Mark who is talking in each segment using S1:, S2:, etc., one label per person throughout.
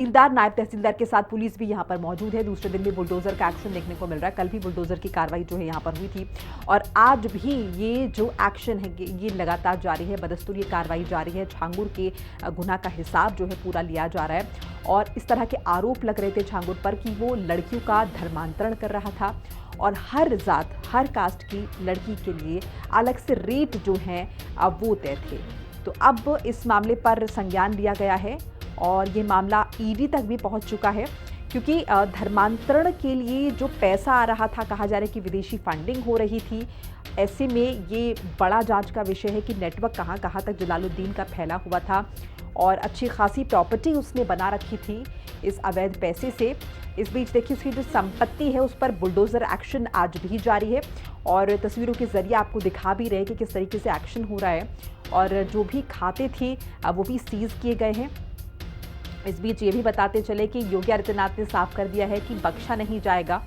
S1: तहसीलदार, नायब तहसीलदार के साथ पुलिस भी यहाँ पर मौजूद है। दूसरे दिन भी बुलडोजर का एक्शन देखने को मिल रहा है। कल भी बुलडोजर की कार्रवाई जो है यहाँ पर हुई थी और आज भी ये जो एक्शन है ये लगातार जारी है। बदस्तूर ये कार्रवाई जारी है। छांगुर के गुनाह का हिसाब जो है पूरा लिया जा रहा है और इस तरह के आरोप लग रहे थे छांगुर पर कि वो लड़कियों का धर्मांतरण कर रहा था और हर जात, हर कास्ट की लड़की के लिए अलग से रेट जो हैं अब वो तय थे। तो अब इस मामले पर संज्ञान लिया गया है और ये मामला ईडी तक भी पहुंच चुका है क्योंकि धर्मांतरण के लिए जो पैसा आ रहा था, कहा जा रहा है कि विदेशी फंडिंग हो रही थी। ऐसे में ये बड़ा जांच का विषय है कि नेटवर्क कहाँ कहाँ तक जलालुद्दीन का फैला हुआ था और अच्छी खासी प्रॉपर्टी उसने बना रखी थी इस अवैध पैसे से। इस बीच देखिए उसकी जो संपत्ति है उस पर बुलडोजर एक्शन आज भी जारी है और तस्वीरों के जरिए आपको दिखा भी रहे कि किस तरीके से एक्शन हो रहा है और जो भी खाते थे वो भी सीज किए गए हैं। इस बीच ये भी बताते चले कि योगी आदित्यनाथ ने साफ कर दिया है कि बख्शा नहीं जाएगा।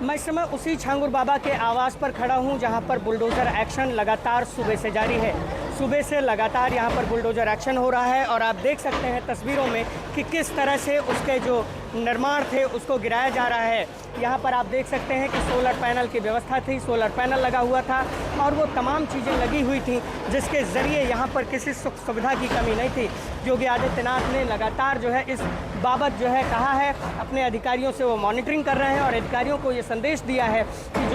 S2: मैं इस समय उसी छांगुर बाबा के आवास पर खड़ा हूं जहां पर बुलडोजर एक्शन लगातार सुबह से जारी है। सुबह से लगातार यहां पर बुलडोजर एक्शन हो रहा है और आप देख सकते हैं तस्वीरों में कि किस तरह से उसके जो निर्माण थे उसको गिराया जा रहा है। यहाँ पर आप देख सकते हैं कि सोलर पैनल की व्यवस्था थी, सोलर पैनल लगा हुआ था और वो तमाम चीज़ें लगी हुई थी जिसके ज़रिए यहाँ पर किसी सुख सुविधा की कमी नहीं थी। योगी आदित्यनाथ ने लगातार जो है इस बाबत जो है कहा है, अपने अधिकारियों से वो मॉनिटरिंग कर रहे हैं और अधिकारियों को ये संदेश दिया है कि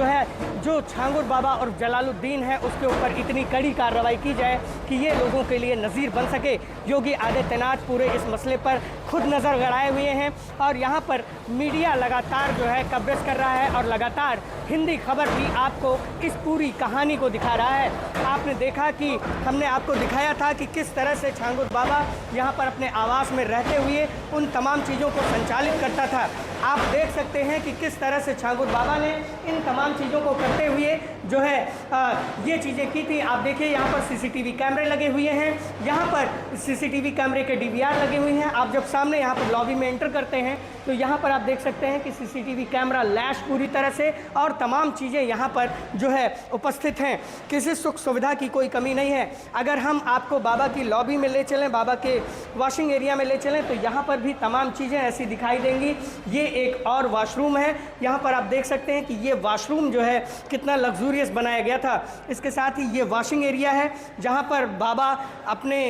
S2: जो छांगुर बाबा और जलालुद्दीन है उसके ऊपर इतनी कड़ी कार्रवाई की जाए कि ये लोगों के लिए नज़ीर बन सके। योगी आदित्यनाथ पूरे इस मसले पर खुद नज़र गड़ाए हुए हैं और यहाँ पर मीडिया लगातार जो है कवरेज कर रहा है और लगातार हिंदी खबर भी आपको इस पूरी कहानी को दिखा रहा है। आपने देखा कि हमने आपको दिखाया था कि किस तरह से छांगुर बाबा यहाँ पर अपने आवास में रहते हुए उन तमाम चीज़ों को संचालित करता था। आप देख सकते हैं कि किस तरह से छांगुर बाबा ने इन तमाम चीज़ों को करते हुए जो है ये चीज़ें की थी। आप देखिए यहाँ पर सीसीटीवी कैमरे लगे हुए हैं, यहाँ पर सीसीटीवी कैमरे के डीवीआर लगे हुए हैं। आप जब सामने यहाँ पर लॉबी में एंटर करते हैं तो यहाँ पर आप देख सकते हैं कि सीसीटीवी कैमरा लैश पूरी तरह से और तमाम चीज़ें यहाँ पर जो है उपस्थित हैं। किसी सुख सुविधा की कोई कमी नहीं है। अगर हम आपको बाबा की लॉबी में ले चलें, बाबा के वॉशिंग एरिया में ले चलें तो यहाँ पर भी तमाम चीज़ें ऐसी दिखाई देंगी। ये एक और वॉशरूम है, यहाँ पर आप देख सकते हैं कि ये वॉशरूम जो है कितना लग्जूरियस बनाया गया था। इसके साथ ही ये वॉशिंग एरिया है जहाँ पर बाबा अपने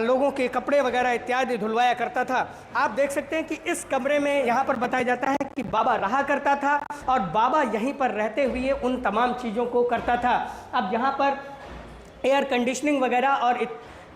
S2: लोगों के कपड़े वगैरह इत्यादि धुलवाया करता था। आप देख सकते हैं कि इस कमरे में यहाँ पर बताया जाता है कि बाबा रहा करता था और बाबा यहीं पर रहते हुए उन तमाम चीज़ों को करता था। अब यहाँ पर एयर कंडीशनिंग वगैरह और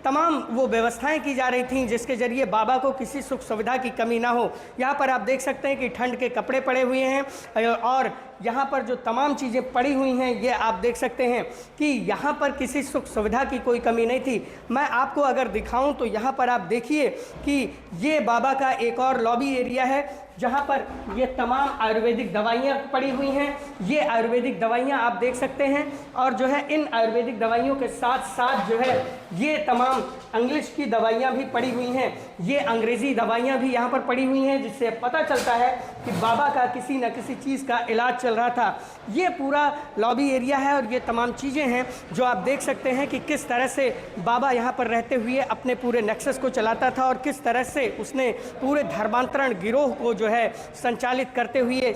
S2: तमाम वो व्यवस्थाएं की जा रही थीं जिसके ज़रिए बाबा को किसी सुख सुविधा की कमी ना हो। यहाँ पर आप देख सकते हैं कि ठंड के कपड़े पड़े हुए हैं और यहाँ पर जो तमाम चीज़ें पड़ी हुई हैं ये आप देख सकते हैं कि यहाँ पर किसी सुख सुविधा की कोई कमी नहीं थी। मैं आपको अगर दिखाऊं तो यहाँ पर आप देखिए कि ये बाबा का एक और लॉबी एरिया है जहाँ पर ये तमाम आयुर्वेदिक दवाइयाँ पड़ी हुई हैं। ये आयुर्वेदिक दवाइयाँ आप देख सकते हैं और जो है इन आयुर्वेदिक दवाइयों के साथ साथ जो है ये तमाम इंग्लिश की दवाइयाँ भी पड़ी हुई हैं। ये अंग्रेज़ी दवाइयाँ भी यहाँ पर पड़ी हुई हैं जिससे पता चलता है कि बाबा का किसी न किसी चीज़ का इलाज चल रहा था। ये पूरा लॉबी एरिया है और ये तमाम चीज़ें हैं जो आप देख सकते हैं कि किस तरह से बाबा यहाँ पर रहते हुए अपने पूरे नेक्सस को चलाता था और किस तरह से उसने पूरे धर्मांतरण गिरोह को जो है संचालित करते हुए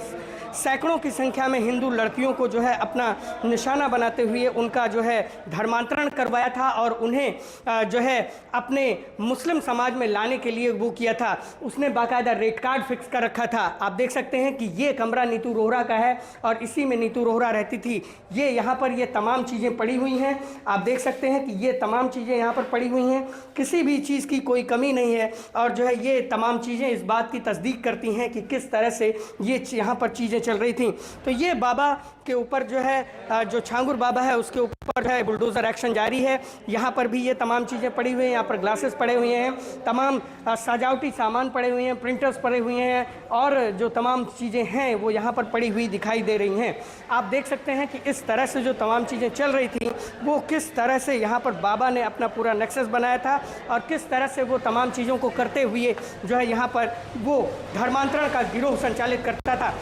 S2: सैकड़ों की संख्या में हिंदू लड़कियों को जो है अपना निशाना बनाते हुए उनका जो है धर्मांतरण करवाया था और उन्हें जो है अपने मुस्लिम समाज में लाने के लिए वो किया था। उसने बाकायदा रेट कार्ड फिक्स कर रखा था। आप देख सकते हैं कि ये कमरा नीतू रोहरा का है और इसी में नीतू रोहरा रहती थी। ये यहाँ पर ये तमाम चीज़ें पड़ी हुई हैं। आप देख सकते हैं कि ये तमाम चीज़ें यहाँ पर पड़ी हुई हैं, किसी भी चीज़ की कोई कमी नहीं है और जो है ये तमाम चीज़ें इस बात की तस्दीक करती हैं कि किस तरह से ये यहाँ पर चीज़ें चल रही थी। तो ये बाबा के ऊपर जो है जो छांगुर बाबा है उसके ऊपर जो है बुलडोजर एक्शन जारी है। यहाँ पर भी ये तमाम चीज़ें पड़ी हुई हैं। यहाँ पर ग्लासेस पड़े हुए हैं, तमाम सजावटी सामान पड़े हुए हैं, प्रिंटर्स पड़े हुए हैं और जो तमाम चीज़ें हैं वो यहाँ पर पड़ी हुई दिखाई दे रही हैं। आप देख सकते हैं कि इस तरह से जो तमाम चीज़ें चल रही थी वो किस तरह से यहाँ पर बाबा ने अपना पूरा नेक्सस बनाया था और किस तरह से वो तमाम चीज़ों को करते हुए जो है यहाँ पर वो धर्मांतरण का गिरोह संचालित करता था।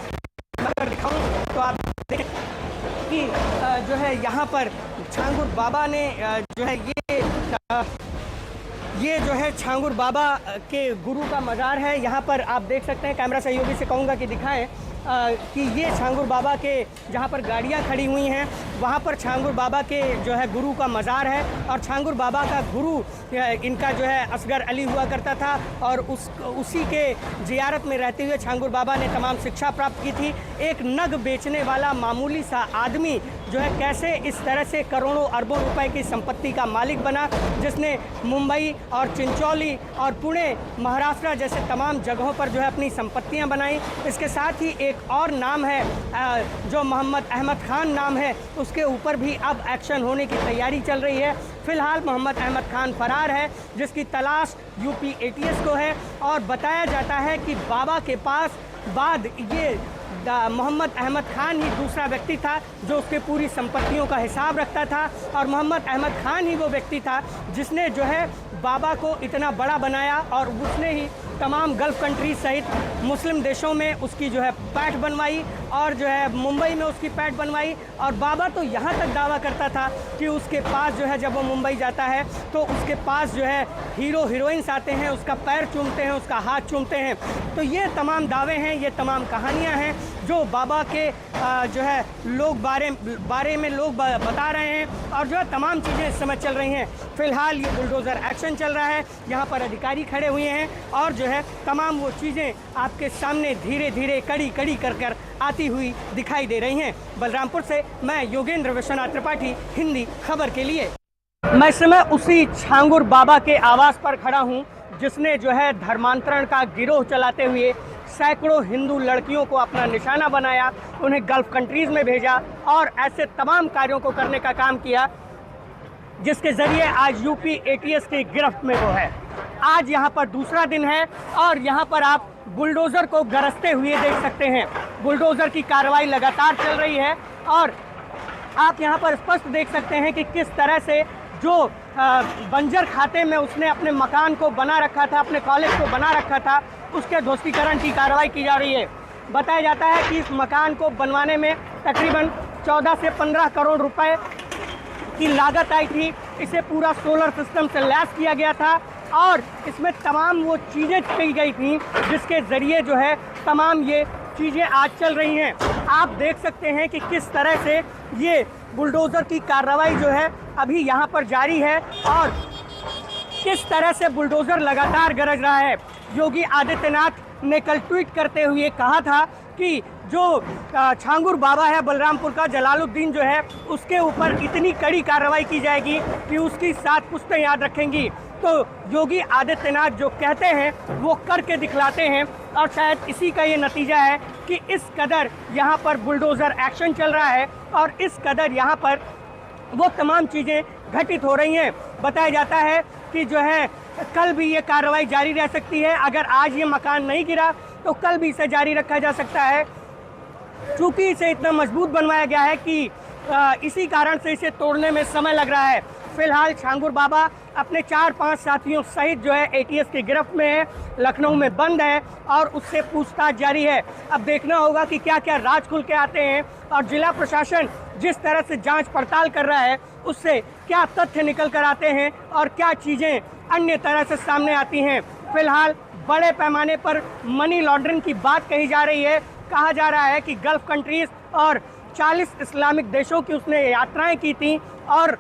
S2: अगर दिखाऊं तो आप देखें कि जो है यहाँ पर छांगुर बाबा ने जो है ये जो है छांगुर बाबा के गुरु का मज़ार है। यहाँ पर आप देख सकते हैं, कैमरा सहयोगी से कहूँगा कि दिखाएं कि ये छांगुर बाबा के जहाँ पर गाड़ियाँ खड़ी हुई हैं वहाँ पर छांगुर बाबा के जो है गुरु का मज़ार है। और छांगुर बाबा का गुरु इनका जो है असगर अली हुआ करता था और उसी के ज़ियारत में रहते हुए छांगुर बाबा ने तमाम शिक्षा प्राप्त की थी। एक नग बेचने वाला मामूली सा आदमी जो है कैसे इस तरह से करोड़ों अरबों रुपए की संपत्ति का मालिक बना, जिसने मुंबई और चिंचोली और पुणे, महाराष्ट्र जैसे तमाम जगहों पर जो है अपनी संपत्तियां बनाई। इसके साथ ही एक और नाम है जो मोहम्मद अहमद खान नाम है, उसके ऊपर भी अब एक्शन होने की तैयारी चल रही है। फिलहाल मोहम्मद अहमद खान फरार है, जिसकी तलाश यूपी एटीएस को है। और बताया जाता है कि बाबा के पास बाद ये मोहम्मद अहमद खान ही दूसरा व्यक्ति था जो उसके पूरी संपत्तियों का हिसाब रखता था। और मोहम्मद अहमद खान ही वो व्यक्ति था जिसने जो है बाबा को इतना बड़ा बनाया और उसने ही तमाम गल्फ़ कंट्री सहित मुस्लिम देशों में उसकी जो है पैठ बनवाई और जो है मुंबई में उसकी पैठ बनवाई। और बाबा तो यहाँ तक दावा करता था कि उसके पास जो है जब वो मुंबई जाता है तो उसके पास जो है हीरो हीरोइंस आते हैं, उसका पैर चूमते हैं, उसका हाथ चूमते हैं। तो ये तमाम दावे हैं, ये तमाम कहानियाँ हैं जो बाबा के जो है लोग बारे में लोग बता रहे हैं और जो है तमाम चीज़ें इस समय चल रही हैं। फ़िलहाल ये बुलडोज़र एक्शन चल रहा है, यहाँ पर अधिकारी खड़े हुए हैं और जो है तमाम वो चीज़ें आपके सामने धीरे धीरे कड़ी कड़ी कर आती हुई दिखाई दे रही हैं। बलरामपुर से मैं योगेंद्र विश्वनाथ त्रिपाठी, हिंदी खबर के लिए। मैं इस समय उसी छांगुर बाबा के आवास पर खड़ा हूँ जिसने जो है धर्मांतरण का गिरोह चलाते हुए सैकड़ों हिंदू लड़कियों को अपना निशाना बनाया, उन्हें गल्फ़ कंट्रीज़ में भेजा और ऐसे तमाम कार्यों को करने का काम किया जिसके ज़रिए आज यूपी एटीएस की गिरफ्त में वो है। आज यहाँ पर दूसरा दिन है और यहाँ पर आप बुलडोज़र को गरजते हुए देख सकते हैं। बुलडोज़र की कार्रवाई लगातार चल रही है और आप यहाँ पर स्पष्ट देख सकते हैं कि किस तरह से जो बंजर खाते में उसने अपने मकान को बना रखा था, अपने कॉलेज को बना रखा था, उसके ध्वस्तीकरण की कार्रवाई की जा रही है। बताया जाता है कि इस मकान को बनवाने में तकरीबन 14 से 15 करोड़ रुपए की लागत आई थी। इसे पूरा सोलर सिस्टम से लैस किया गया था और इसमें तमाम वो चीज़ें की गई थी जिसके ज़रिए जो है तमाम ये चीज़ें आज चल रही हैं। आप देख सकते हैं कि किस तरह से ये बुलडोज़र की कार्रवाई जो है अभी यहाँ पर जारी है और किस तरह से बुलडोज़र लगातार गरज रहा है। योगी आदित्यनाथ ने कल ट्वीट करते हुए कहा था कि जो छांगुर बाबा है बलरामपुर का, जलालुद्दीन जो है, उसके ऊपर इतनी कड़ी कार्रवाई की जाएगी कि उसकी 7 पुश्तें याद रखेंगी। तो योगी आदित्यनाथ जो कहते हैं वो करके दिखलाते हैं और शायद इसी का ये नतीजा है कि इस कदर यहाँ पर बुलडोज़र एक्शन चल रहा है और इस कदर यहाँ पर वो तमाम चीज़ें घटित हो रही हैं। बताया जाता है कि जो है कल भी ये कार्रवाई जारी रह सकती है। अगर आज ये मकान नहीं गिरा तो कल भी इसे जारी रखा जा सकता है। चूँकि इसे इतना मजबूत बनवाया गया है कि इसी कारण से इसे तोड़ने में समय लग रहा है। फिलहाल छांगुर बाबा अपने 4-5 साथियों सहित जो है एटीएस की गिरफ्त में है, लखनऊ में बंद है और उससे पूछताछ जारी है। अब देखना होगा कि क्या क्या राज खुल के आते हैं और जिला प्रशासन जिस तरह से जांच पड़ताल कर रहा है उससे क्या तथ्य निकल कर आते हैं और क्या चीज़ें अन्य तरह से सामने आती हैं। फिलहाल बड़े पैमाने पर मनी लॉन्ड्रिंग की बात कही जा रही है। कहा जा रहा है कि गल्फ़ कंट्रीज़ और 40 इस्लामिक देशों की उसने यात्राएं की थी और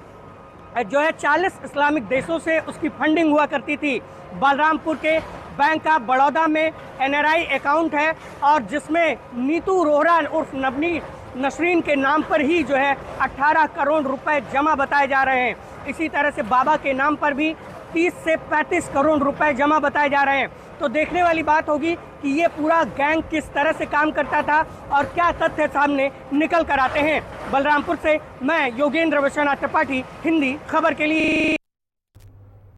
S2: जो है 40 इस्लामिक देशों से उसकी फंडिंग हुआ करती थी। बलरामपुर के बैंक ऑफ बड़ौदा में NRI अकाउंट है और जिसमें नीतू रोहरा उर्फ नसरीन के नाम पर ही जो है 18 करोड़ रुपए जमा बताए जा रहे हैं। इसी तरह से बाबा के नाम पर भी 30 से 35 करोड़ रुपए जमा बताए जा रहे हैं। तो देखने वाली बात होगी कि ये पूरा गैंग किस तरह से काम करता था और क्या तथ्य सामने निकल कर आते हैं। बलरामपुर से मैं योगेंद्र विश्वनाथ त्रिपाठी, हिंदी खबर के लिए।